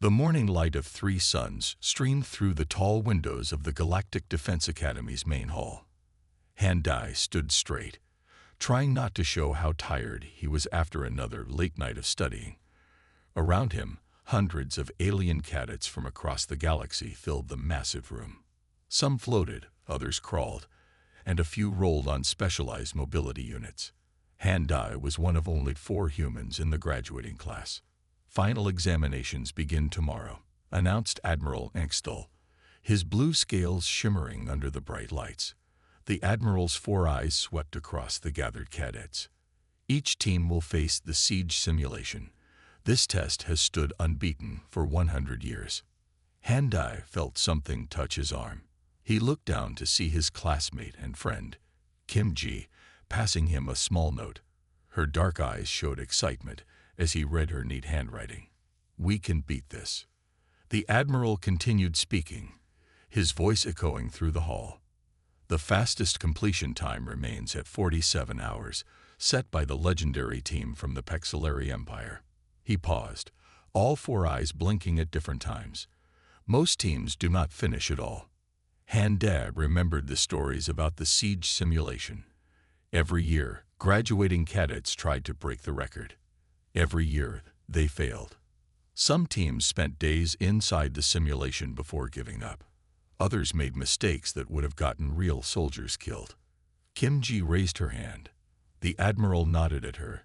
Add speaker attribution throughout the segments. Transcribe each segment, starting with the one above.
Speaker 1: The morning light of 3 suns streamed through the tall windows of the Galactic Defense Academy's main hall. Han-Dai stood straight, trying not to show how tired he was after another late night of studying. Around him, hundreds of alien cadets from across the galaxy filled the massive room. Some floated, others crawled, and a few rolled on specialized mobility units. Han-Dai was one of only 4 humans in the graduating class. "Final examinations begin tomorrow," announced Admiral Engstall, his blue scales shimmering under the bright lights. The Admiral's 4 eyes swept across the gathered cadets. "Each team will face the siege simulation. This test has stood unbeaten for 100 years. Han-Dai felt something touch his arm. He looked down to see his classmate and friend, Kim Ji, passing him a small note. Her dark eyes showed excitement as he read her neat handwriting. "We can beat this." The Admiral continued speaking, his voice echoing through the hall. "The fastest completion time remains at 47 hours, set by the legendary team from the Pexillary Empire." He paused, all 4 eyes blinking at different times. "Most teams do not finish at all." Han-Dai remembered the stories about the siege simulation. Every year, graduating cadets tried to break the record. Every year, they failed. Some teams spent days inside the simulation before giving up. Others made mistakes that would have gotten real soldiers killed. Kim Ji raised her hand. The Admiral nodded at her,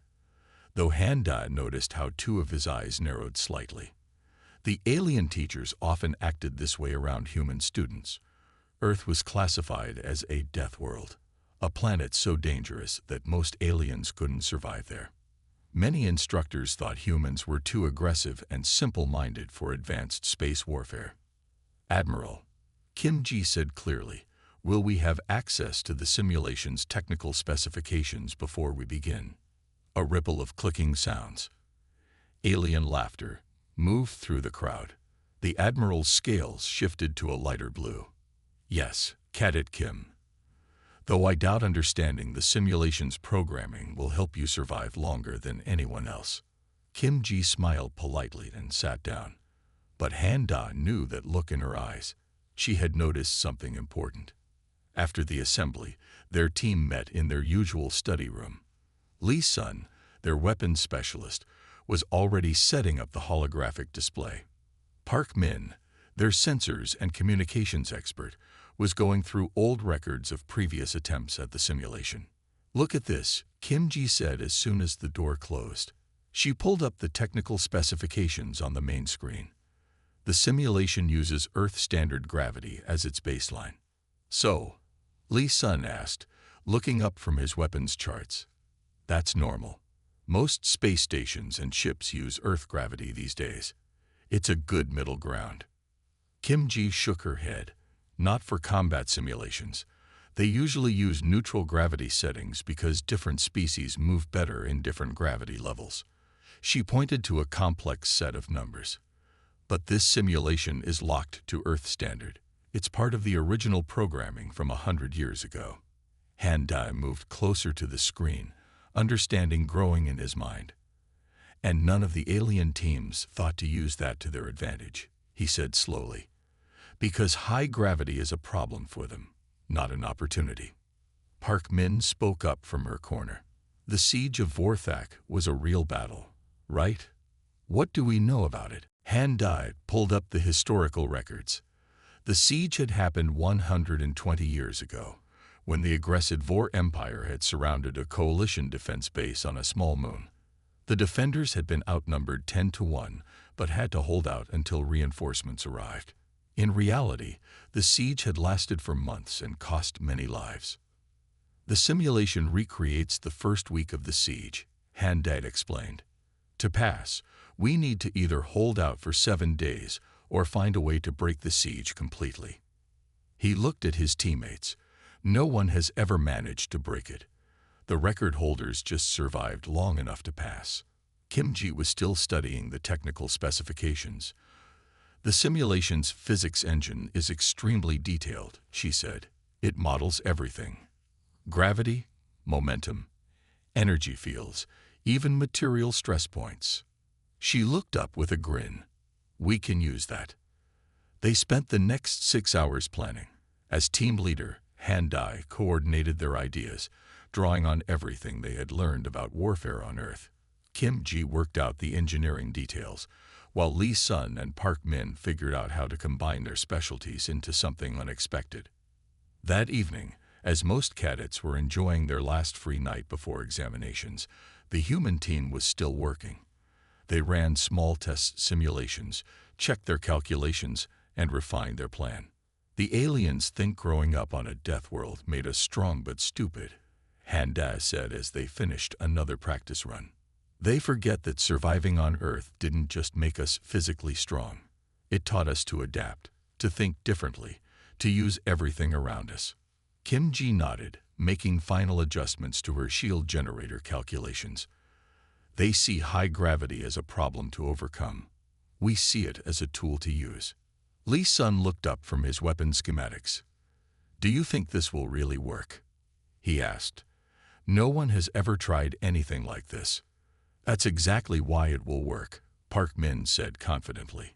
Speaker 1: though Han-Dai noticed how 2 of his eyes narrowed slightly. The alien teachers often acted this way around human students. Earth was classified as a death world, a planet so dangerous that most aliens couldn't survive there. Many instructors thought humans were too aggressive and simple-minded for advanced space warfare. "Admiral," Kim Ji said clearly, "will we have access to the simulation's technical specifications before we begin?" A ripple of clicking sounds. Alien laughter moved through the crowd. The Admiral's scales shifted to a lighter blue. "Yes, Cadet Kim. Though I doubt understanding the simulation's programming will help you survive longer than anyone else." Kim Ji smiled politely and sat down. But Han-Dai knew that look in her eyes. She had noticed something important. After the assembly, their team met in their usual study room. Lee Sun, their weapons specialist, was already setting up the holographic display. Park Min, their sensors and communications expert, was going through old records of previous attempts at the simulation. "Look at this," Kim Ji said as soon as the door closed. She pulled up the technical specifications on the main screen. The simulation uses Earth standard gravity as its baseline. "So?" Lee Sun asked, looking up from his weapons charts. "That's normal. Most space stations and ships use Earth gravity these days. It's a good middle ground." Kim Ji shook her head. "Not for combat simulations. They usually use neutral gravity settings because different species move better in different gravity levels." She pointed to a complex set of numbers. "But this simulation is locked to Earth standard. It's part of the original programming from 100 years ago." Han-Dai moved closer to the screen, understanding growing in his mind. "And none of the alien teams thought to use that to their advantage," he said slowly. "Because high gravity is a problem for them, not an opportunity." Park Min spoke up from her corner. "The siege of Vorthak was a real battle, right? What do we know about it?" Han-Dai pulled up the historical records. The siege had happened 120 years ago, when the aggressive Vor Empire had surrounded a coalition defense base on a small moon. The defenders had been outnumbered 10 to 1, but had to hold out until reinforcements arrived. In reality, the siege had lasted for months and cost many lives. "The simulation recreates the first week of the siege," Han-Dai explained. "To pass, we need to either hold out for 7 days or find a way to break the siege completely." He looked at his teammates. No one has ever managed to break it. The record holders just survived long enough to pass. Kim Ji was still studying the technical specifications. "The simulation's physics engine is extremely detailed," she said. "It models everything. Gravity, momentum, energy fields, even material stress points." She looked up with a grin. We can use that. They spent the next 6 hours planning. As team leader, Han Dai coordinated their ideas, drawing on everything they had learned about warfare on Earth. Kim Ji worked out the engineering details, while Lee Sun and Park Min figured out how to combine their specialties into something unexpected. That evening, as most cadets were enjoying their last free night before examinations, the human team was still working. They ran small test simulations, checked their calculations, and refined their plan. The aliens think growing up on a death world made us strong but stupid, Han Dai said as they finished another practice run. They forget that surviving on Earth didn't just make us physically strong. It taught us to adapt, to think differently, to use everything around us. Kim Ji nodded, making final adjustments to her shield generator calculations. They see high gravity as a problem to overcome. We see it as a tool to use. Lee Sun looked up from his weapon schematics. "Do you think this will really work?" he asked. "No one has ever tried anything like this." "That's exactly why it will work," Park Min said confidently.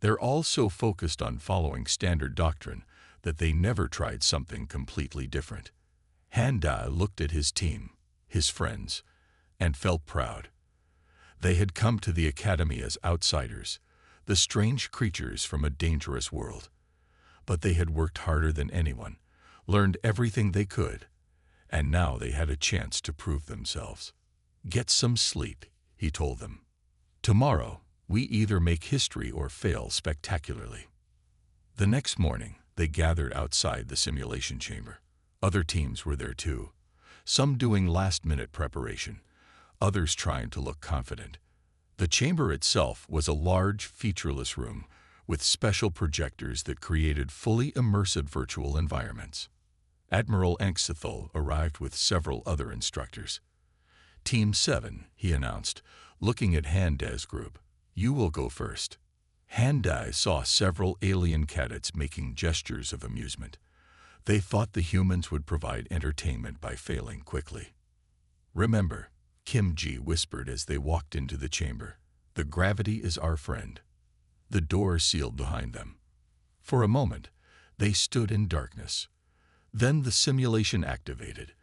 Speaker 1: They're all so focused on following standard doctrine that they never tried something completely different. Han Dai looked at his team, his friends, and felt proud. They had come to the academy as outsiders, the strange creatures from a dangerous world. But they had worked harder than anyone, learned everything they could, and now they had a chance to prove themselves. "Get some sleep," he told them. "Tomorrow, we either make history or fail spectacularly." The next morning, they gathered outside the simulation chamber. Other teams were there too, some doing last-minute preparation, others trying to look confident. The chamber itself was a large, featureless room with special projectors that created fully immersive virtual environments. Admiral Anxithal arrived with several other instructors. "Team 7, he announced, looking at Han Dai's group. "You will go first." Han Dai saw several alien cadets making gestures of amusement. They thought the humans would provide entertainment by failing quickly. "Remember," Kim Ji whispered as they walked into the chamber, "the gravity is our friend." The door sealed behind them. For a moment, they stood in darkness. Then the simulation activated,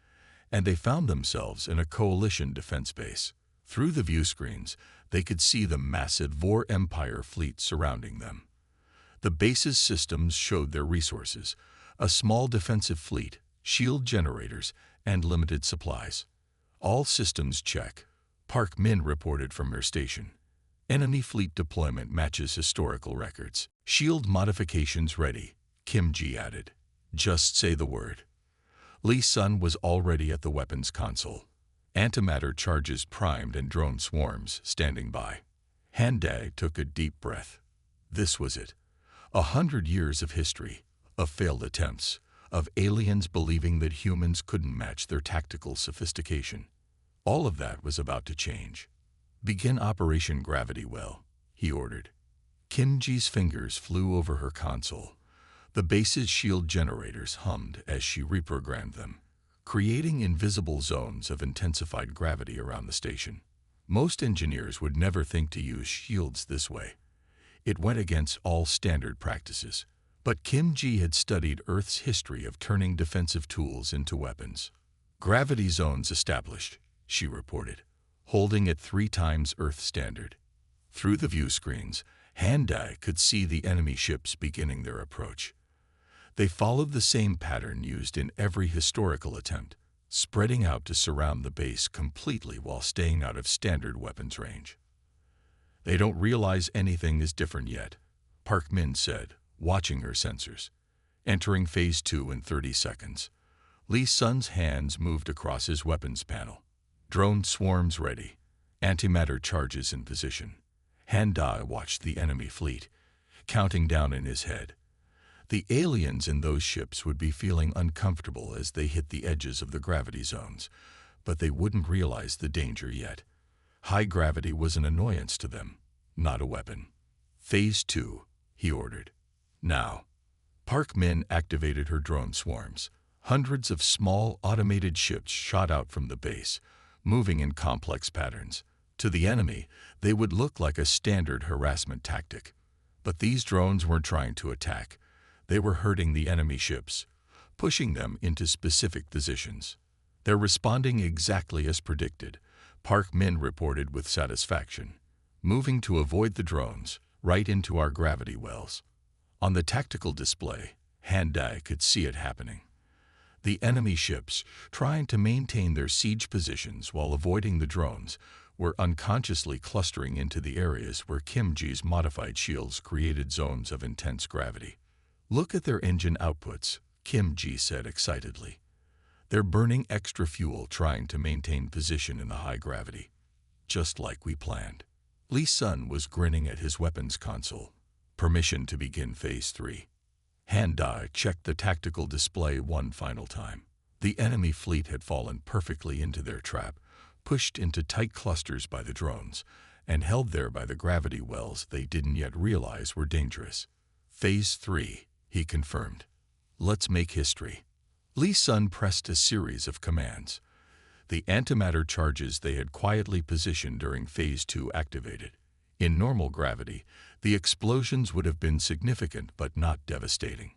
Speaker 1: and they found themselves in a coalition defense base. Through the view screens, they could see the massive Vor Empire fleet surrounding them. The base's systems showed their resources: a small defensive fleet, shield generators, and limited supplies. "All systems check," Park Min reported from her station. "Enemy fleet deployment matches historical records. Shield modifications ready," Kim Ji added. "Just say the word." Lee Sun was already at the weapons console. Antimatter charges primed and drone swarms standing by. Han Dai took a deep breath. This was it. 100 years of history, of failed attempts, of aliens believing that humans couldn't match their tactical sophistication. All of that was about to change. "Begin Operation Gravity Well," he ordered. Kim Ji's fingers flew over her console. The base's shield generators hummed as she reprogrammed them, creating invisible zones of intensified gravity around the station. Most engineers would never think to use shields this way. It went against all standard practices. But Kim Ji had studied Earth's history of turning defensive tools into weapons. "Gravity zones established," she reported, holding at 3 times Earth standard. Through the view screens, Han Dai could see the enemy ships beginning their approach. They followed the same pattern used in every historical attempt, spreading out to surround the base completely while staying out of standard weapons range. "They don't realize anything is different yet," Park Min said, watching her sensors. "Entering Phase 2 in 30 seconds. Lee Sun's hands moved across his weapons panel. "Drone swarms ready. Antimatter charges in position." Han Dai watched the enemy fleet, counting down in his head. The aliens in those ships would be feeling uncomfortable as they hit the edges of the gravity zones, but they wouldn't realize the danger yet. High gravity was an annoyance to them, not a weapon. "Phase 2, he ordered. "Now." Park Min activated her drone swarms. Hundreds of small automated ships shot out from the base, moving in complex patterns. To the enemy, they would look like a standard harassment tactic. But these drones weren't trying to attack. They were hurting the enemy ships, pushing them into specific positions. They're responding exactly as predicted, Park Min reported with satisfaction. Moving to avoid the drones, right into our gravity wells. On the tactical display, Han-Dai could see it happening. The enemy ships, trying to maintain their siege positions while avoiding the drones, were unconsciously clustering into the areas where Kim Ji's modified shields created zones of intense gravity. "Look at their engine outputs," Kim Ji said excitedly. "They're burning extra fuel trying to maintain position in the high gravity. Just like we planned." Lee Sun was grinning at his weapons console. Permission to begin Phase 3. Han-Dai checked the tactical display one final time. The enemy fleet had fallen perfectly into their trap, pushed into tight clusters by the drones, and held there by the gravity wells they didn't yet realize were dangerous. "Phase 3, he confirmed. "Let's make history." Lee Sun pressed a series of commands. The antimatter charges they had quietly positioned during Phase 2 activated. In normal gravity, the explosions would have been significant but not devastating.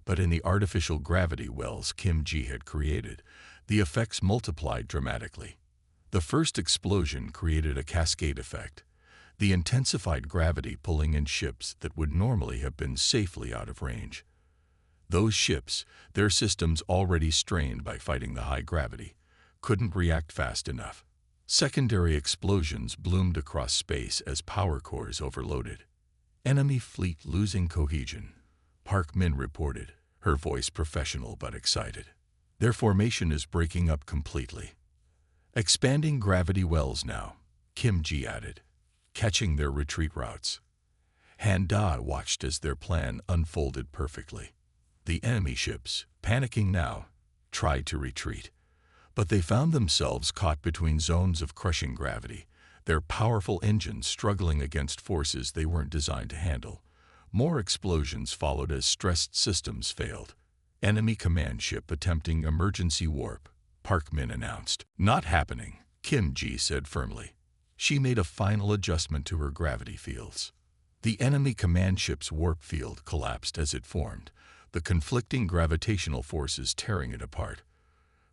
Speaker 1: But in the artificial gravity wells Kim Ji had created, the effects multiplied dramatically. The first explosion created a cascade effect, the intensified gravity pulling in ships that would normally have been safely out of range. Those ships, their systems already strained by fighting the high gravity, couldn't react fast enough. Secondary explosions bloomed across space as power cores overloaded. "Enemy fleet losing cohesion," Park Min reported, her voice professional but excited. "Their formation is breaking up completely." "Expanding gravity wells now," Kim Ji added, "catching their retreat routes." Han-Dai watched as their plan unfolded perfectly. The enemy ships, panicking now, tried to retreat. But they found themselves caught between zones of crushing gravity, their powerful engines struggling against forces they weren't designed to handle. More explosions followed as stressed systems failed. "Enemy command ship attempting emergency warp," Park Min announced. "Not happening," Kim Ji said firmly. She made a final adjustment to her gravity fields. The enemy command ship's warp field collapsed as it formed, the conflicting gravitational forces tearing it apart.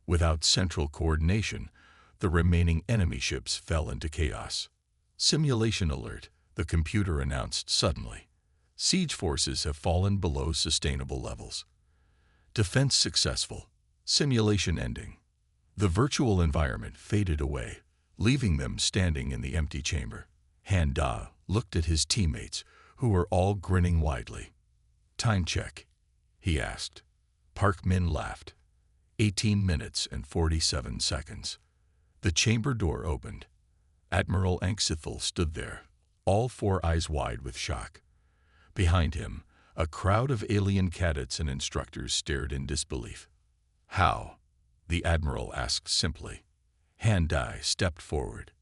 Speaker 1: Without central coordination, the remaining enemy ships fell into chaos. "Simulation alert," the computer announced suddenly. "Siege forces have fallen below sustainable levels. Defense successful. Simulation ending." The virtual environment faded away, leaving them standing in the empty chamber. Han-Dai looked at his teammates, who were all grinning widely. "Time check," he asked. Park Min laughed. 18 minutes and 47 seconds. The chamber door opened. Admiral Anxithal stood there, all four eyes wide with shock. Behind him, a crowd of alien cadets and instructors stared in disbelief. "How?" the Admiral asked simply. Han-Dai stepped forward.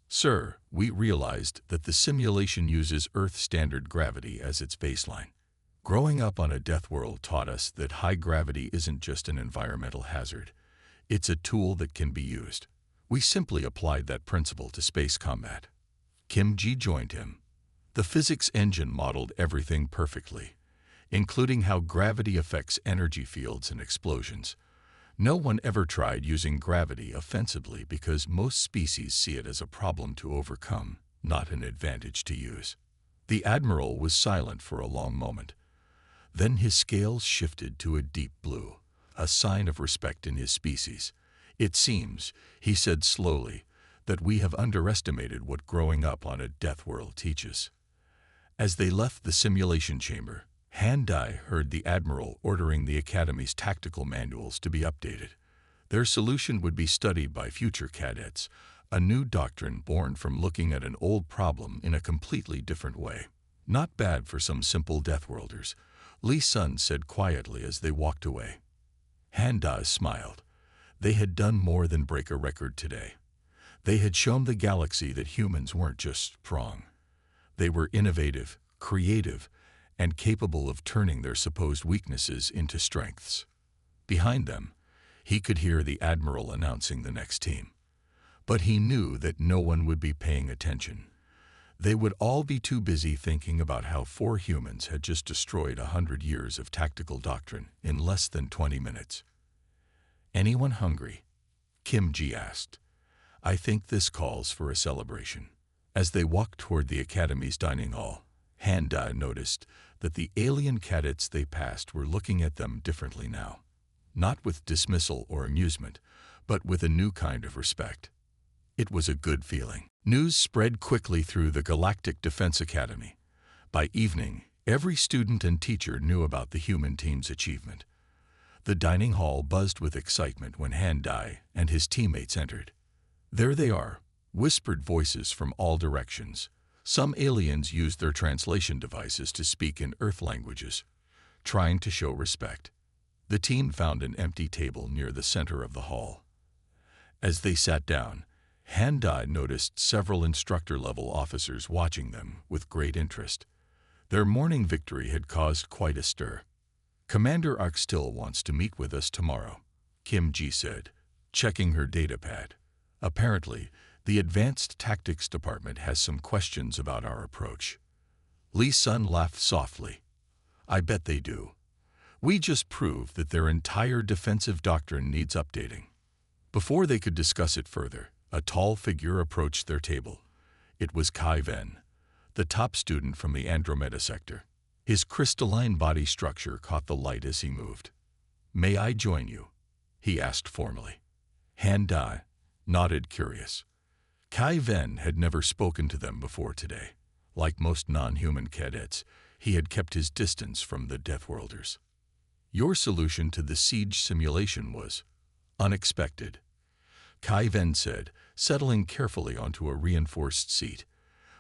Speaker 1: "Sir, we realized that the simulation uses Earth-standard gravity as its baseline. Growing up on a death world taught us that high gravity isn't just an environmental hazard. It's a tool that can be used. We simply applied that principle to space combat." Kim Ji joined him. The physics engine modeled everything perfectly, including how gravity affects energy fields and explosions. No one ever tried using gravity offensively because most species see it as a problem to overcome, not an advantage to use. The Admiral was silent for a long moment. Then his scales shifted to a deep blue, a sign of respect in his species. "It seems," he said slowly, "that we have underestimated what growing up on a death world teaches." As they left the simulation chamber, Han-Dai heard the Admiral ordering the Academy's tactical manuals to be updated. Their solution would be studied by future cadets, a new doctrine born from looking at an old problem in a completely different way. "Not bad for some simple Deathworlders," Lee Sun said quietly as they walked away. Han-Dai smiled. They had done more than break a record today. They had shown the galaxy that humans weren't just strong. They were innovative, creative, and capable of turning their supposed weaknesses into strengths. Behind them, he could hear the Admiral announcing the next team. But he knew that no one would be paying attention. They would all be too busy thinking about how 4 humans had just destroyed 100 years of tactical doctrine in less than 20 minutes. "Anyone hungry?" Kim Ji asked. "I think this calls for a celebration." As they walked toward the Academy's dining hall, Han-Da noticed that the alien cadets they passed were looking at them differently now. Not with dismissal or amusement, but with a new kind of respect. It was a good feeling. News spread quickly through the Galactic Defense Academy. By evening, every student and teacher knew about the human team's achievement. The dining hall buzzed with excitement when Han-Da and his teammates entered. "There they are," whispered voices from all directions. Some aliens used their translation devices to speak in Earth languages, trying to show respect. The team found an empty table near the center of the hall. As they sat down, Han-Da noticed several instructor-level officers watching them with great interest. Their morning victory had caused quite a stir. "Commander Ark still wants to meet with us tomorrow," Kim Ji said, checking her datapad. "Apparently, the Advanced Tactics Department has some questions about our approach." Lee Sun laughed softly. "I bet they do. We just proved that their entire defensive doctrine needs updating." Before they could discuss it further, a tall figure approached their table. It was Kai Ven, the top student from the Andromeda sector. His crystalline body structure caught the light as he moved. "May I join you?" he asked formally. Han-Da nodded, curious. Kai Ven had never spoken to them before today. Like most non-human cadets, he had kept his distance from the Deathworlders. "Your solution to the siege simulation was unexpected," Kai Ven said, settling carefully onto a reinforced seat.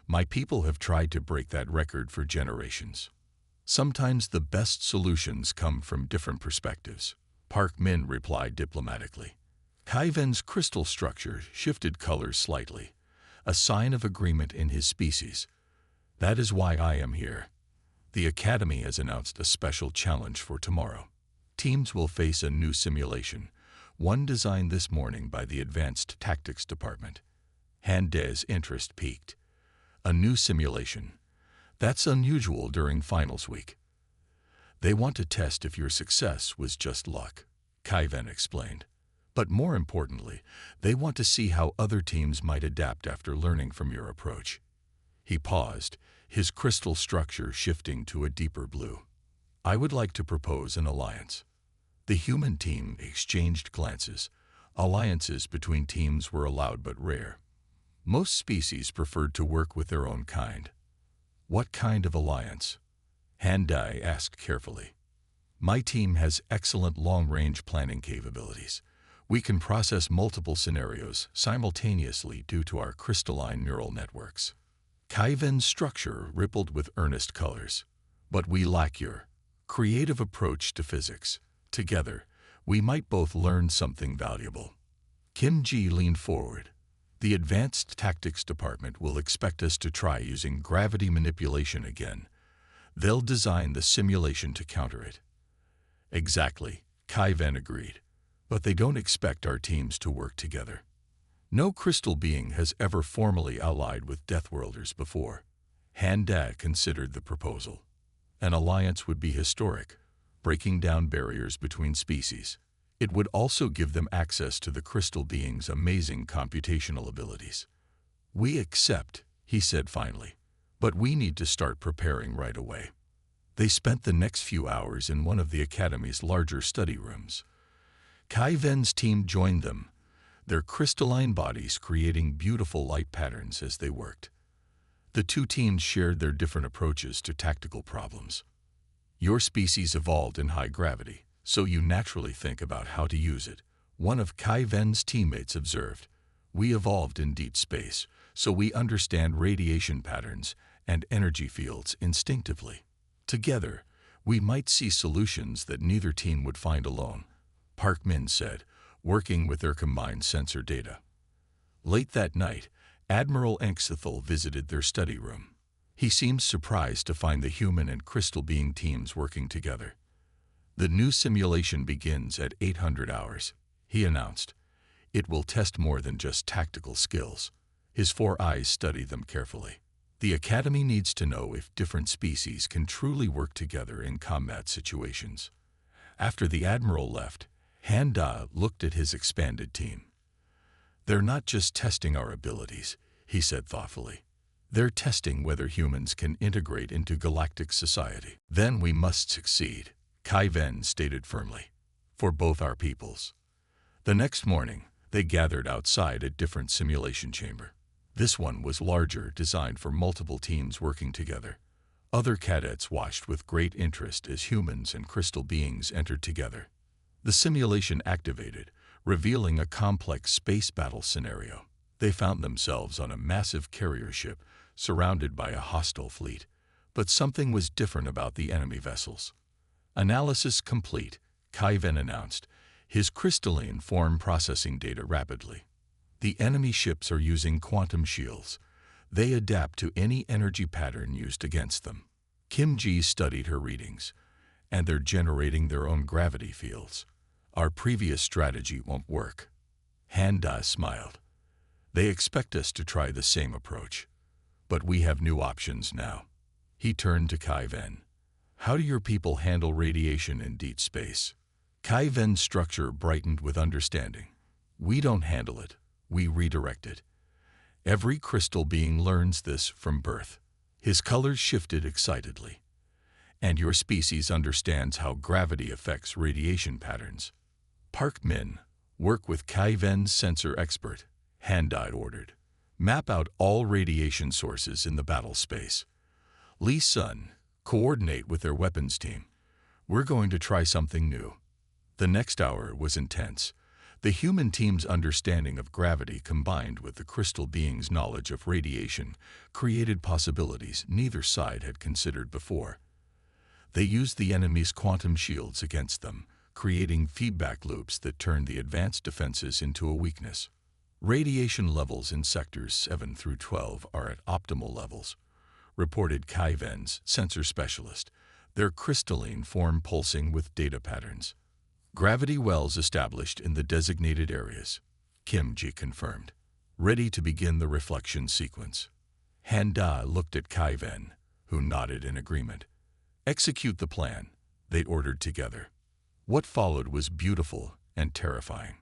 Speaker 1: "My people have tried to break that record for generations. Sometimes the best solutions come from different perspectives," Park Min replied diplomatically. Kai Ven's crystal structure shifted colors slightly, a sign of agreement in his species. "That is why I am here. The Academy has announced a special challenge for tomorrow. Teams will face a new simulation, one designed this morning by the Advanced Tactics Department." Han-Da's interest peaked. "A new simulation? That's unusual during finals week." "They want to test if your success was just luck," Kai Ven explained. "But more importantly, they want to see how other teams might adapt after learning from your approach." He paused, his crystal structure shifting to a deeper blue. "I would like to propose an alliance." The human team exchanged glances. Alliances between teams were allowed but rare. Most species preferred to work with their own kind. "What kind of alliance?" Han-Da asked carefully. "My team has excellent long-range planning capabilities. We can process multiple scenarios simultaneously due to our crystalline neural networks." Kai Ven's structure rippled with earnest colors. "But we lack your creative approach to physics. Together, we might both learn something valuable." Kim Ji leaned forward. "The Advanced Tactics Department will expect us to try using gravity manipulation again. They'll design the simulation to counter it." "Exactly," Kai Ven agreed. "But they don't expect our teams to work together. No crystal being has ever formally allied with Deathworlders before." Han-Da considered the proposal. An alliance would be historic, breaking down barriers between species. It would also give them access to the crystal being's amazing computational abilities. "We accept," he said finally, "but we need to start preparing right away." They spent the next few hours in one of the Academy's larger study rooms. Kai Ven's team joined them, their crystalline bodies creating beautiful light patterns as they worked. The two teams shared their different approaches to tactical problems. "Your species evolved in high gravity, so you naturally think about how to use it," one of Kai Ven's teammates observed. "We evolved in deep space, so we understand radiation patterns and energy fields instinctively. Together, we might see solutions that neither team would find alone," Park Min said, working with their combined sensor data. Late that night, Admiral Enxithal visited their study room. He seemed surprised to find the human and crystal being teams working together. "The new simulation begins at 800 hours," he announced. It will test more than just tactical skills. His 4 eyes studied them carefully. The Academy needs to know if different species can truly work together in combat situations. After the Admiral left, Han Da looked at his expanded team. "They're not just testing our abilities," he said thoughtfully. "They're testing whether humans can integrate into galactic society. Then we must succeed," Kai Ven stated firmly, "for both our peoples." The next morning, they gathered outside a different simulation chamber. This one was larger, designed for multiple teams working together. Other cadets watched with great interest as humans and crystal beings entered together. The simulation activated, revealing a complex space battle scenario. They found themselves on a massive carrier ship surrounded by a hostile fleet, but something was different about the enemy vessels. "Analysis complete," Kai Ven announced, his crystalline form processing data rapidly. "The enemy ships are using quantum shields. They adapt to any energy pattern used against them." Kim Ji studied her readings, and they're generating their own gravity fields. "Our previous strategy won't work." Han Da smiled. "They expect us to try the same approach, but we have new options now." He turned to Kai Ven. "How do your people handle radiation in deep space?" Kai Ven's structure brightened with understanding. "We don't handle it, we redirect it. Every crystal being learns this from birth." His colors shifted excitedly. "And your species understands how gravity affects radiation patterns." "Park Min, work with Kai Ven's sensor expert," Han Da ordered. "Map out all radiation sources in the battle space. Lee Sun, coordinate with their weapons team. We're going to try something new." The next hour was intense. The human team's understanding of gravity combined with the crystal being's knowledge of radiation created possibilities neither side had considered before. They used the enemy's quantum shields against them, creating feedback loops that turned the advanced defenses into a weakness. "Radiation levels in sectors 7 through 12 are at optimal levels," reported Kai Ven's sensor specialist, their crystalline form pulsing with data patterns. "Gravity wells established in the designated areas," Kim Ji confirmed. "Ready to begin the reflection sequence." Han Da looked at Kai Ven, who nodded in agreement. "Execute the plan," they ordered together. What followed was beautiful and terrifying.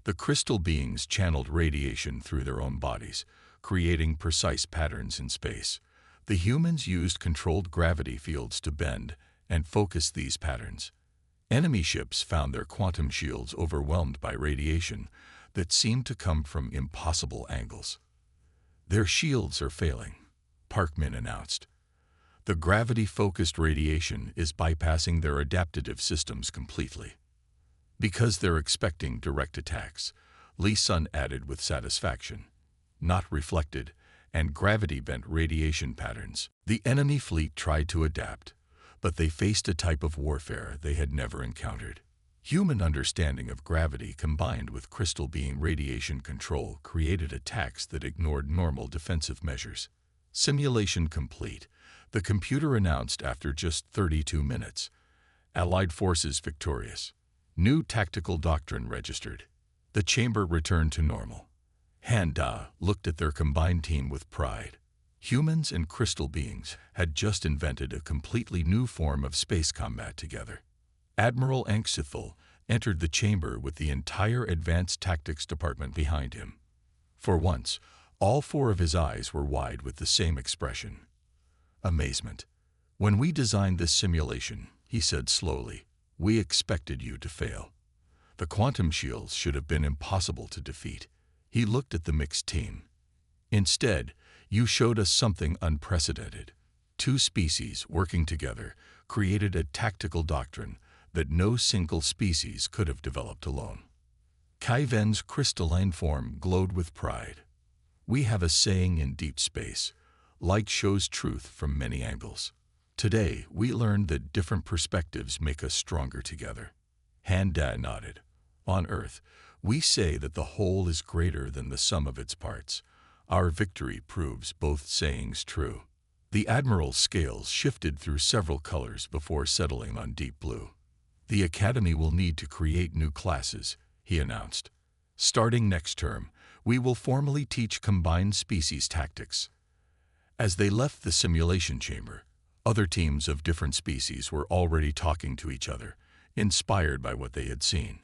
Speaker 1: The crystal beings channeled radiation through their own bodies, creating precise patterns in space. The humans used controlled gravity fields to bend and focus these patterns. Enemy ships found their quantum shields overwhelmed by radiation that seemed to come from impossible angles. "Their shields are failing," Park Min announced. "The gravity-focused radiation is bypassing their adaptive systems completely." "Because they're expecting direct attacks," Lee Sun added with satisfaction. "Not reflected and gravity-bent radiation patterns." The enemy fleet tried to adapt, but they faced a type of warfare they had never encountered. Human understanding of gravity combined with crystal being radiation control created attacks that ignored normal defensive measures. "Simulation complete," the computer announced after just 32 minutes. "Allied forces victorious. New tactical doctrine registered." The chamber returned to normal. Han Da looked at their combined team with pride. Humans and crystal beings had just invented a completely new form of space combat together. Admiral Anxithal entered the chamber with the entire advanced tactics department behind him. For once, all 4 of his eyes were wide with the same expression. Amazement. "When we designed this simulation," he said slowly, "we expected you to fail. The quantum shields should have been impossible to defeat." He looked at the mixed team. "Instead, you showed us something unprecedented. 2 species working together created a tactical doctrine that no single species could have developed alone." Kai Ven's crystalline form glowed with pride. "We have a saying in deep space, light shows truth from many angles. Today, we learned that different perspectives make us stronger together." Han Da nodded. "On Earth, we say that the whole is greater than the sum of its parts. Our victory proves both sayings true." The Admiral's scales shifted through several colors before settling on deep blue. "The Academy will need to create new classes," he announced. Starting next term, we will formally teach combined species tactics. As they left the simulation chamber, other teams of different species were already talking to each other, inspired by what they had seen.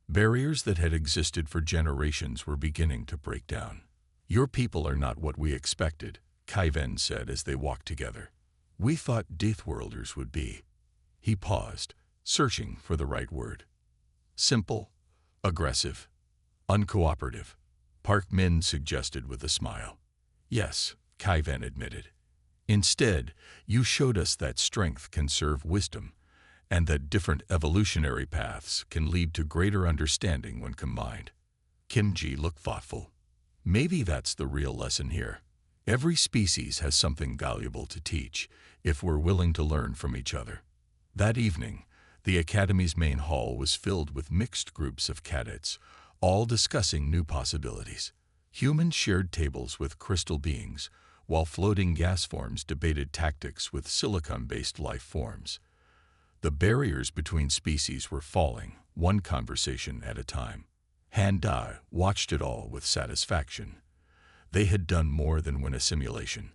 Speaker 1: Barriers that had existed for generations were beginning to break down. "Your people are not what we expected," Kaiven said as they walked together. "We thought Deathworlders would be." He paused, searching for the right word. "Simple, aggressive, uncooperative," Park Min suggested with a smile. "Yes," Kaiven admitted. "Instead, you showed us that strength can serve wisdom, and that different evolutionary paths can lead to greater understanding when combined." Kimji looked thoughtful. "Maybe that's the real lesson here. Every species has something valuable to teach if we're willing to learn from each other." That evening, the Academy's main hall was filled with mixed groups of cadets, all discussing new possibilities. Humans shared tables with crystal beings, while floating gas forms debated tactics with silicon-based life forms. The barriers between species were falling, one conversation at a time. Han Dai watched it all with satisfaction. They had done more than win a simulation.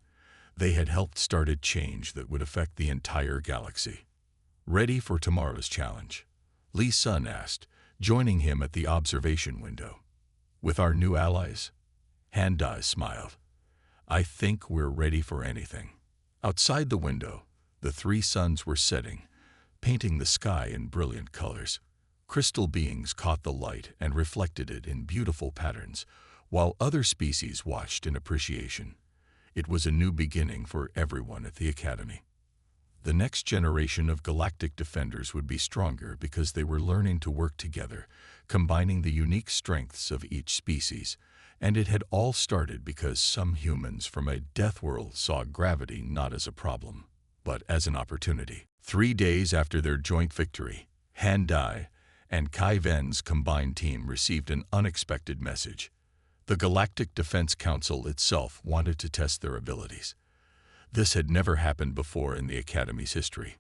Speaker 1: They had helped start a change that would affect the entire galaxy. "Ready for tomorrow's challenge?" Li Sun asked, joining him at the observation window. "With our new allies?" Han Dai smiled. "I think we're ready for anything." Outside the window, the three suns were setting, painting the sky in brilliant colors. Crystal beings caught the light and reflected it in beautiful patterns, while other species watched in appreciation. It was a new beginning for everyone at the Academy. The next generation of galactic defenders would be stronger because they were learning to work together, combining the unique strengths of each species. And it had all started because some humans from a death world saw gravity not as a problem, but as an opportunity. 3 days after their joint victory, Han Dai and Kaiven's combined team received an unexpected message. The Galactic Defense Council itself wanted to test their abilities. This had never happened before in the Academy's history.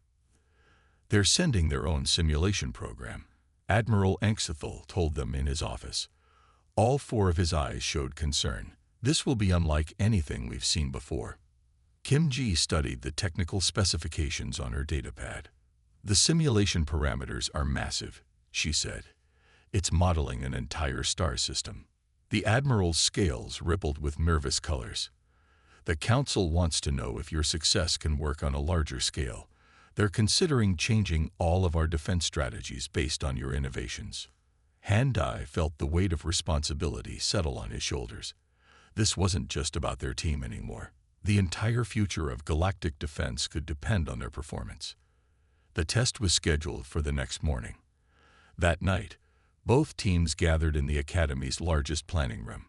Speaker 1: "They're sending their own simulation program," Admiral Anxethal told them in his office. All 4 of his eyes showed concern. "This will be unlike anything we've seen before." Kim Ji studied the technical specifications on her datapad. "The simulation parameters are massive," she said. "It's modeling an entire star system." The Admiral's scales rippled with nervous colors. "The Council wants to know if your success can work on a larger scale. They're considering changing all of our defense strategies based on your innovations." Han Dai felt the weight of responsibility settle on his shoulders. This wasn't just about their team anymore. The entire future of galactic defense could depend on their performance. The test was scheduled for the next morning. That night, both teams gathered in the Academy's largest planning room.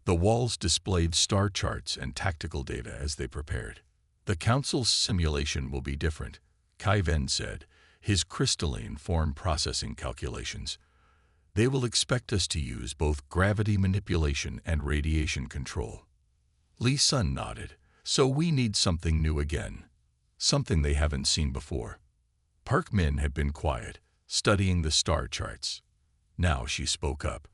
Speaker 1: The walls displayed star charts and tactical data as they prepared. "The Council's simulation will be different," Kaiven said, his crystalline form processing calculations. "They will expect us to use both gravity manipulation and radiation control." Li Sun nodded. "So we need something new again. Something they haven't seen before." Park Min had been quiet, studying the star charts. Now she spoke up.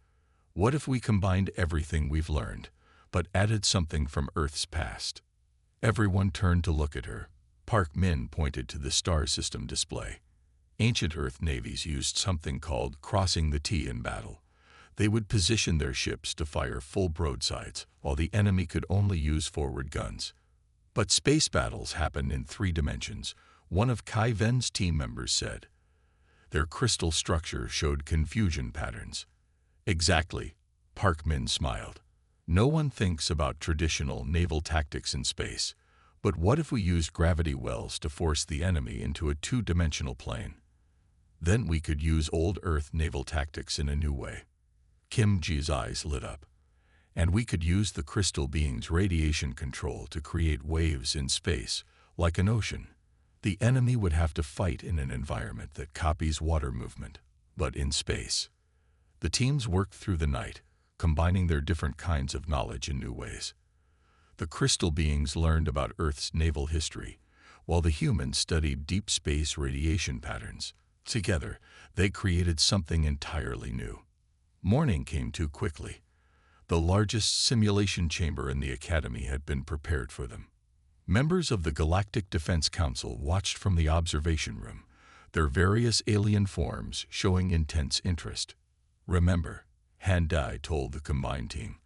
Speaker 1: "What if we combined everything we've learned, but added something from Earth's past?" Everyone turned to look at her. Park Min pointed to the star system display. Ancient Earth navies used something called crossing the T in battle. They would position their ships to fire full broadsides, while the enemy could only use forward guns. "But space battles happen in 3 dimensions," one of Kaiven's team members said. Their crystal structure showed confusion patterns. "Exactly," Park Min smiled. "No one thinks about traditional naval tactics in space, but what if we used gravity wells to force the enemy into a 2-dimensional plane? Then we could use old Earth naval tactics in a new way." Kim Ji's eyes lit up. "And we could use the crystal being's radiation control to create waves in space, like an ocean. The enemy would have to fight in an environment that copies water movement, but in space." The teams worked through the night, combining their different kinds of knowledge in new ways. The crystal beings learned about Earth's naval history, while the humans studied deep space radiation patterns. Together, they created something entirely new. Morning came too quickly. The largest simulation chamber in the Academy had been prepared for them. Members of the Galactic Defense Council watched from the observation room, their various alien forms showing intense interest. "Remember," Handai told the combined team,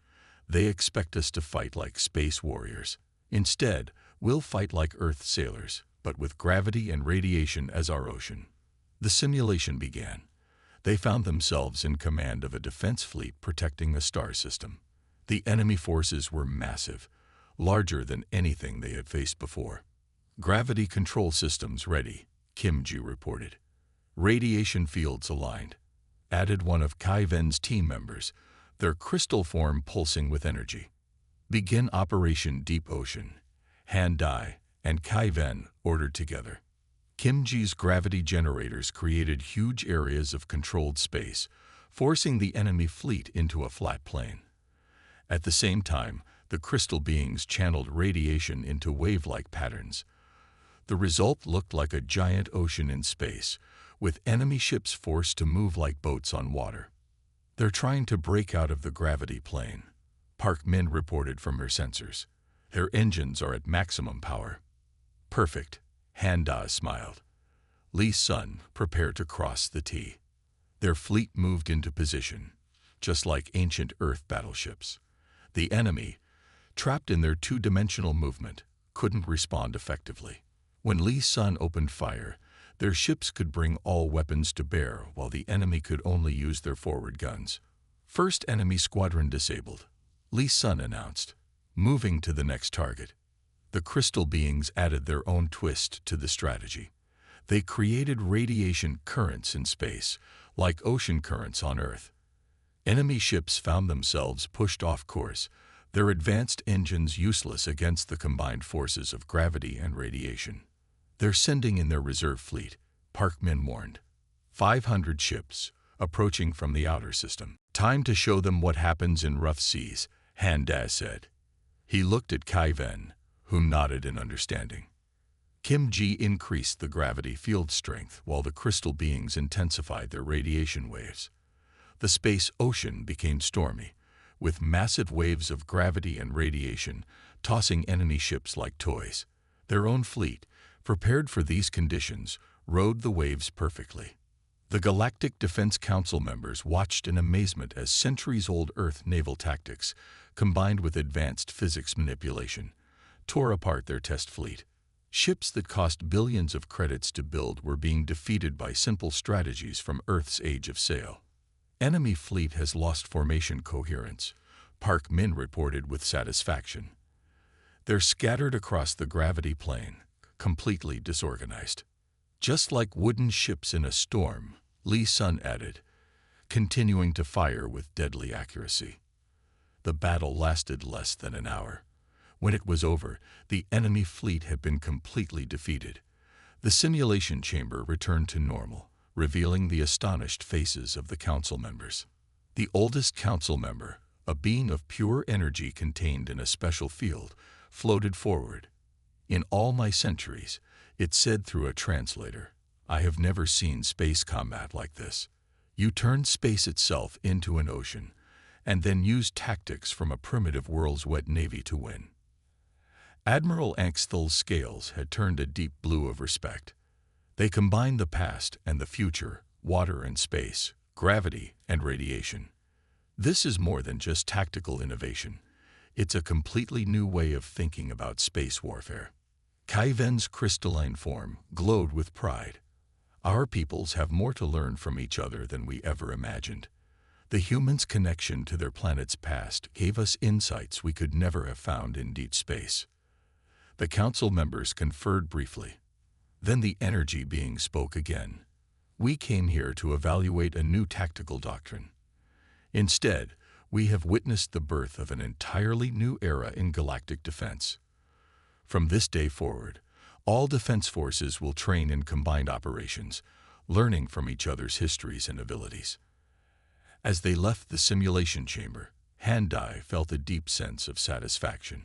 Speaker 1: "they expect us to fight like space warriors. Instead, we'll fight like Earth sailors, but with gravity and radiation as our ocean." The simulation began. They found themselves in command of a defense fleet protecting a star system. The enemy forces were massive, larger than anything they had faced before. "Gravity control systems ready," Kim-ji reported. "Radiation fields aligned," added one of Kai-Ven's team members, their crystal form pulsing with energy. "Begin Operation Deep Ocean," Handai and Kai-Ven ordered together. Kim-ji's gravity generators created huge areas of controlled space, forcing the enemy fleet into a flat plain. At the same time, the crystal beings channeled radiation into wave-like patterns. The result looked like a giant ocean in space, with enemy ships forced to move like boats on water. "They're trying to break out of the gravity plane," Park Min reported from her sensors. "Their engines are at maximum power." "Perfect," Handa smiled. Lee Sun prepared to cross the T. Their fleet moved into position, just like ancient Earth battleships. The enemy, trapped in their two-dimensional movement, couldn't respond effectively. When Lee Sun opened fire, their ships could bring all weapons to bear while the enemy could only use their forward guns. "First enemy squadron disabled," Lee Sun announced, moving to the next target. The crystal beings added their own twist to the strategy. They created radiation currents in space, like ocean currents on Earth. Enemy ships found themselves pushed off course, their advanced engines useless against the combined forces of gravity and radiation. "They're sending in their reserve fleet," Park Min warned. 500 ships, approaching from the outer system. "Time to show them what happens in rough seas," Handa said. He looked at Kai-Ven, who nodded in understanding. Kim-ji increased the gravity field strength while the crystal beings intensified their radiation waves. The space ocean became stormy, with massive waves of gravity and radiation tossing enemy ships like toys. Their own fleet, prepared for these conditions, rode the waves perfectly. The Galactic Defense Council members watched in amazement as centuries-old Earth naval tactics, combined with advanced physics manipulation, tore apart their test fleet. Ships that cost billions of credits to build were being defeated by simple strategies from Earth's age of sail. "Enemy fleet has lost formation coherence," Park Min reported with satisfaction. "They're scattered across the gravity plane, completely disorganized. Just like wooden ships in a storm," Lee Sun added, continuing to fire with deadly accuracy. The battle lasted less than an hour. When it was over, the enemy fleet had been completely defeated. The simulation chamber returned to normal, revealing the astonished faces of the council members. The oldest council member, a being of pure energy contained in a special field, floated forward. "In all my centuries," it said through a translator, "I have never seen space combat like this. You turned space itself into an ocean, and then used tactics from a primitive world's wet navy to win." Admiral Anxthel's scales had turned a deep blue of respect. They combined the past and the future, water and space, gravity and radiation. "This is more than just tactical innovation. It's a completely new way of thinking about space warfare." Kai-Ven's crystalline form glowed with pride. "Our peoples have more to learn from each other than we ever imagined. The humans' connection to their planet's past gave us insights we could never have found in deep space." The council members conferred briefly. Then the energy being spoke again. "We came here to evaluate a new tactical doctrine. Instead, we have witnessed the birth of an entirely new era in galactic defense. From this day forward, all defense forces will train in combined operations, learning from each other's histories and abilities." As they left the simulation chamber, Handai felt a deep sense of satisfaction.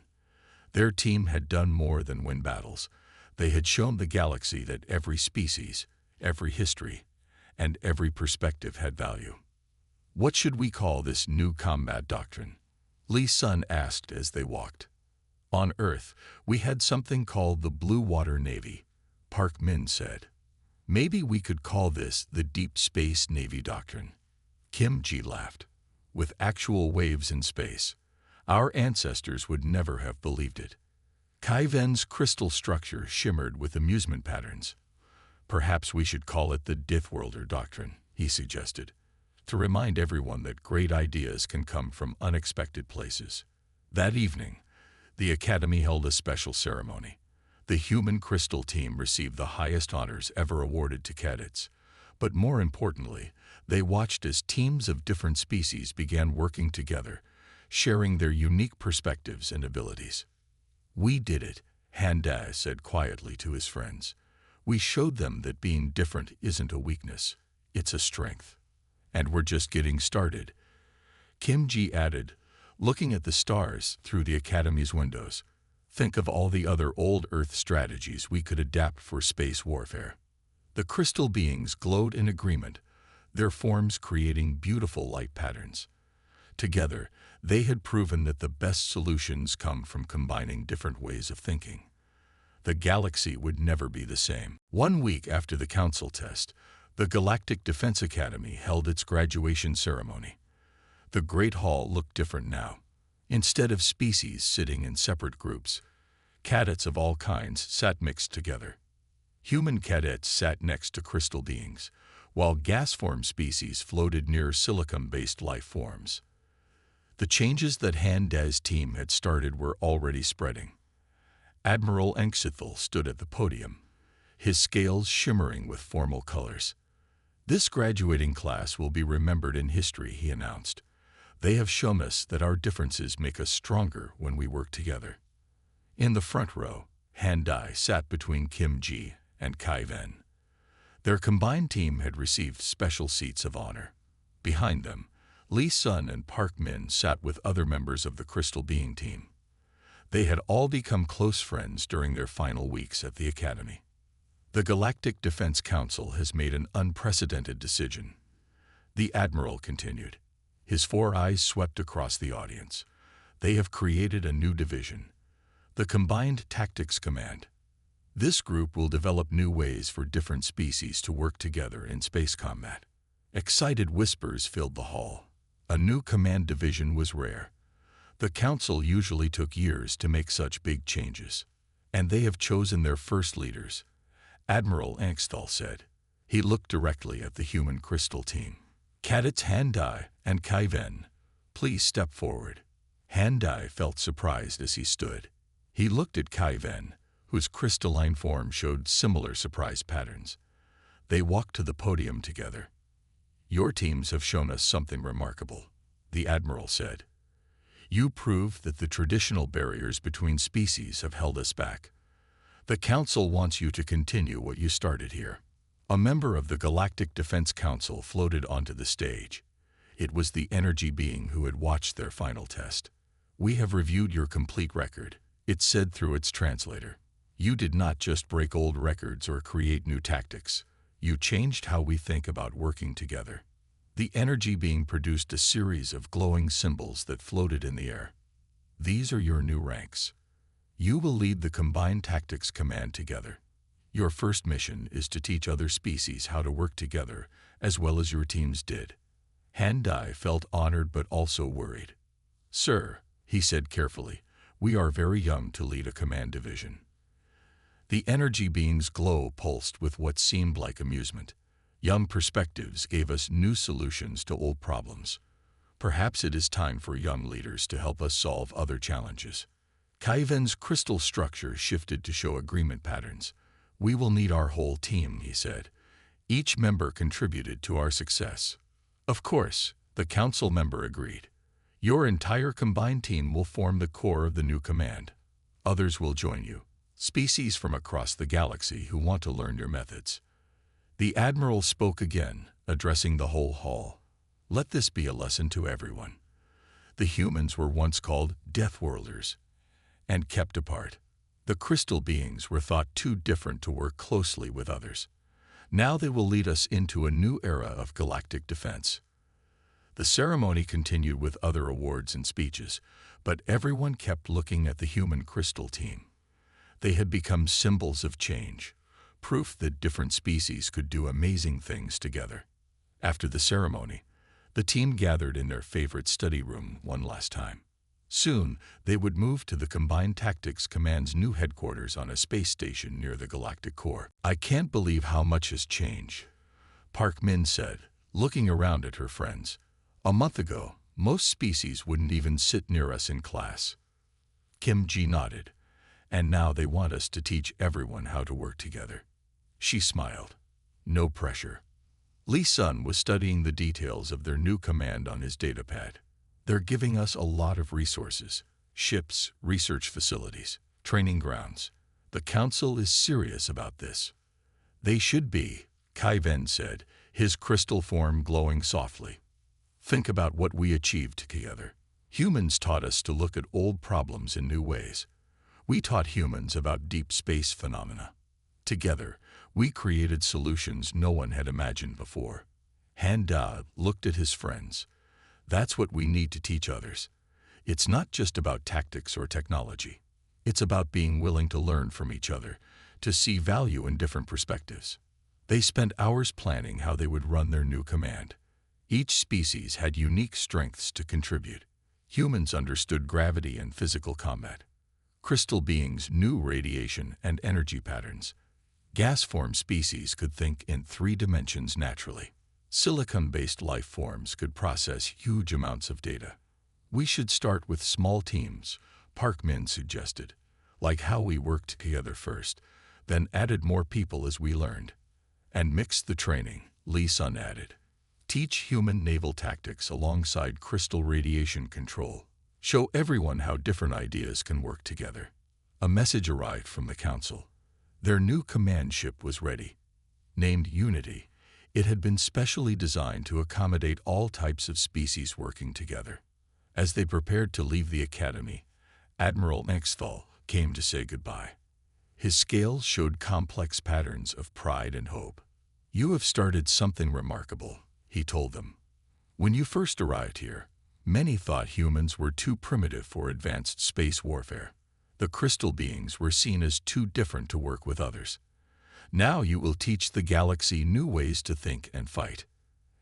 Speaker 1: Their team had done more than win battles. They had shown the galaxy that every species, every history, and every perspective had value. What should we call this new combat doctrine? Lee Sun asked as they walked. On Earth, we had something called the Blue Water Navy, Park Min said. Maybe we could call this the Deep Space Navy Doctrine. Kim Ji laughed. With actual waves in space, our ancestors would never have believed it. Kai Ven's crystal structure shimmered with amusement patterns. Perhaps we should call it the Deathworlder Doctrine, he suggested, to remind everyone that great ideas can come from unexpected places. That evening, the Academy held a special ceremony. The human crystal team received the highest honors ever awarded to cadets. But more importantly, they watched as teams of different species began working together, sharing their unique perspectives and abilities. We did it, Han Dai said quietly to his friends. We showed them that being different isn't a weakness, it's a strength. And we're just getting started. Kim Ji added, looking at the stars through the Academy's windows. Think of all the other old Earth strategies we could adapt for space warfare. The crystal beings glowed in agreement, their forms creating beautiful light patterns. Together, they had proven that the best solutions come from combining different ways of thinking. The galaxy would never be the same. 1 week after the council test, the Galactic Defense Academy held its graduation ceremony. The Great Hall looked different now. Instead of species sitting in separate groups, cadets of all kinds sat mixed together. Human cadets sat next to crystal beings, while gas-form species floated near silicon-based life forms. The changes that Han Dai's team had started were already spreading. Admiral Enxithal stood at the podium, his scales shimmering with formal colors. This graduating class will be remembered in history, he announced. They have shown us that our differences make us stronger when we work together. In the front row, Han Dai sat between Kim Ji and Kai Ven. Their combined team had received special seats of honor. Behind them, Lee Sun and Park Min sat with other members of the Crystal Being team. They had all become close friends during their final weeks at the Academy. The Galactic Defense Council has made an unprecedented decision. The Admiral continued. His 4 eyes swept across the audience. They have created a new division, the Combined Tactics Command. This group will develop new ways for different species to work together in space combat. Excited whispers filled the hall. A new command division was rare. The council usually took years to make such big changes, and they have chosen their first leaders, Admiral Angsthal said. He looked directly at the human crystal team. Cadets Han Dai and Kai Ven, please step forward. Han Dai felt surprised as he stood. He looked at Kai Ven, whose crystalline form showed similar surprise patterns. They walked to the podium together. Your teams have shown us something remarkable, the Admiral said. You prove that the traditional barriers between species have held us back. The Council wants you to continue what you started here. A member of the Galactic Defense Council floated onto the stage. It was the energy being who had watched their final test. We have reviewed your complete record, it said through its translator. You did not just break old records or create new tactics. You changed how we think about working together. The energy being produced a series of glowing symbols that floated in the air. These are your new ranks. You will lead the Combined Tactics Command together. Your first mission is to teach other species how to work together, as well as your teams did. Han Dai felt honored but also worried. Sir, he said carefully, we are very young to lead a command division. The energy being's glow pulsed with what seemed like amusement. Young perspectives gave us new solutions to old problems. Perhaps it is time for young leaders to help us solve other challenges. Kai Ven's crystal structure shifted to show agreement patterns. We will need our whole team, he said. Each member contributed to our success. Of course, the council member agreed. Your entire combined team will form the core of the new command. Others will join you, species from across the galaxy who want to learn your methods. The Admiral spoke again, addressing the whole hall. Let this be a lesson to everyone. The humans were once called Deathworlders and kept apart. The crystal beings were thought too different to work closely with others. Now they will lead us into a new era of galactic defense. The ceremony continued with other awards and speeches, but everyone kept looking at the human crystal team. They had become symbols of change, proof that different species could do amazing things together. After the ceremony, the team gathered in their favorite study room one last time. Soon, they would move to the Combined Tactics Command's new headquarters on a space station near the galactic core. "I can't believe how much has changed," Park Min said, looking around at her friends. "A month ago, most species wouldn't even sit near us in class." Kim Ji nodded. "And now they want us to teach everyone how to work together." She smiled. No pressure. Lee Sun was studying the details of their new command on his datapad. "They're giving us a lot of resources: ships, research facilities, training grounds. The council is serious about this." "They should be," Kai Ven said, his crystal form glowing softly. "Think about what we achieved together. Humans taught us to look at old problems in new ways. We taught humans about deep space phenomena. Together, we created solutions no one had imagined before." Han Da looked at his friends. "That's what we need to teach others. It's not just about tactics or technology. It's about being willing to learn from each other, to see value in different perspectives." They spent hours planning how they would run their new command. Each species had unique strengths to contribute. Humans understood gravity and physical combat. Crystal beings knew radiation and energy patterns. Gas-form species could think in 3 dimensions naturally. Silicon-based life forms could process huge amounts of data. "We should start with small teams," Park Min suggested, "like how we worked together first, then added more people as we learned." "And mixed the training," Lee Sun added. "Teach human naval tactics alongside crystal radiation control. Show everyone how different ideas can work together." A message arrived from the council. Their new command ship was ready. Named Unity, it had been specially designed to accommodate all types of species working together. As they prepared to leave the academy, Admiral Nexthal came to say goodbye. His scales showed complex patterns of pride and hope. "You have started something remarkable," he told them. "When you first arrived here, many thought humans were too primitive for advanced space warfare. The crystal beings were seen as too different to work with others. Now you will teach the galaxy new ways to think and fight."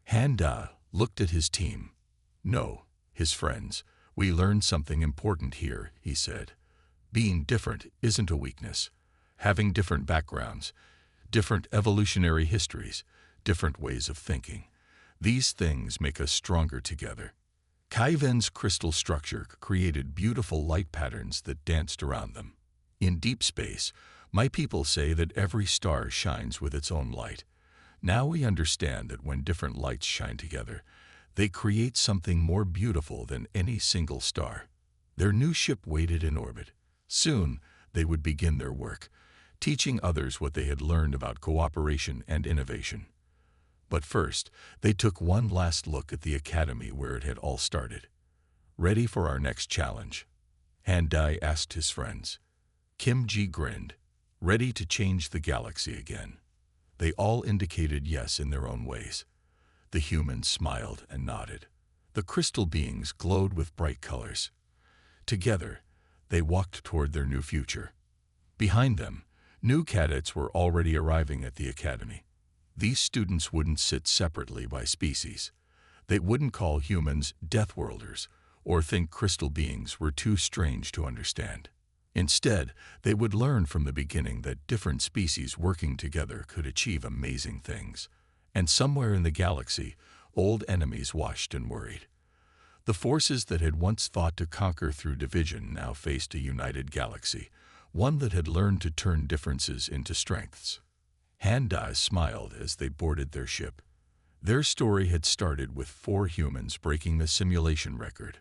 Speaker 1: Han Da looked at his team. "No, his friends, we learned something important here," he said. "Being different isn't a weakness. Having different backgrounds, different evolutionary histories, different ways of thinking, these things make us stronger together." Kai Ven's crystal structure created beautiful light patterns that danced around them. "In deep space, my people say that every star shines with its own light. Now we understand that when different lights shine together, they create something more beautiful than any single star." Their new ship waited in orbit. Soon, they would begin their work, teaching others what they had learned about cooperation and innovation. But first, they took one last look at the academy where it had all started. "Ready for our next challenge?" Han Dai asked his friends. Kim Ji grinned. "Ready to change the galaxy again?" They all indicated yes in their own ways. The humans smiled and nodded. The crystal beings glowed with bright colors. Together, they walked toward their new future. Behind them, new cadets were already arriving at the academy. These students wouldn't sit separately by species. They wouldn't call humans Deathworlders or think crystal beings were too strange to understand. Instead, they would learn from the beginning that different species working together could achieve amazing things. And somewhere in the galaxy, old enemies watched and worried. The forces that had once fought to conquer through division now faced a united galaxy, one that had learned to turn differences into strengths. Han Da smiled as they boarded their ship. Their story had started with 4 humans breaking the simulation record.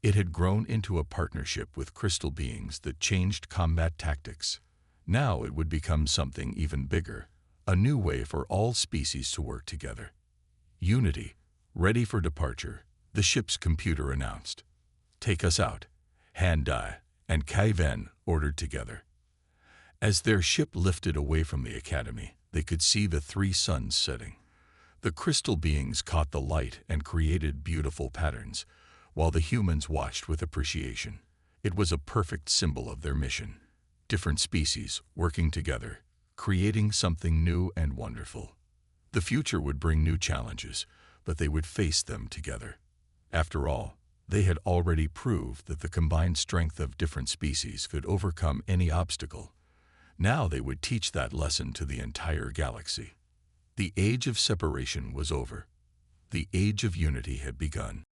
Speaker 1: It had grown into a partnership with crystal beings that changed combat tactics. Now it would become something even bigger, a new way for all species to work together. "Unity, ready for departure," the ship's computer announced. "Take us out," Han Da and Kai Ven ordered together. As their ship lifted away from the academy, they could see the 3 suns setting. The crystal beings caught the light and created beautiful patterns, while the humans watched with appreciation. It was a perfect symbol of their mission. Different species working together, creating something new and wonderful. The future would bring new challenges, but they would face them together. After all, they had already proved that the combined strength of different species could overcome any obstacle. Now they would teach that lesson to the entire galaxy. The age of separation was over. The age of unity had begun.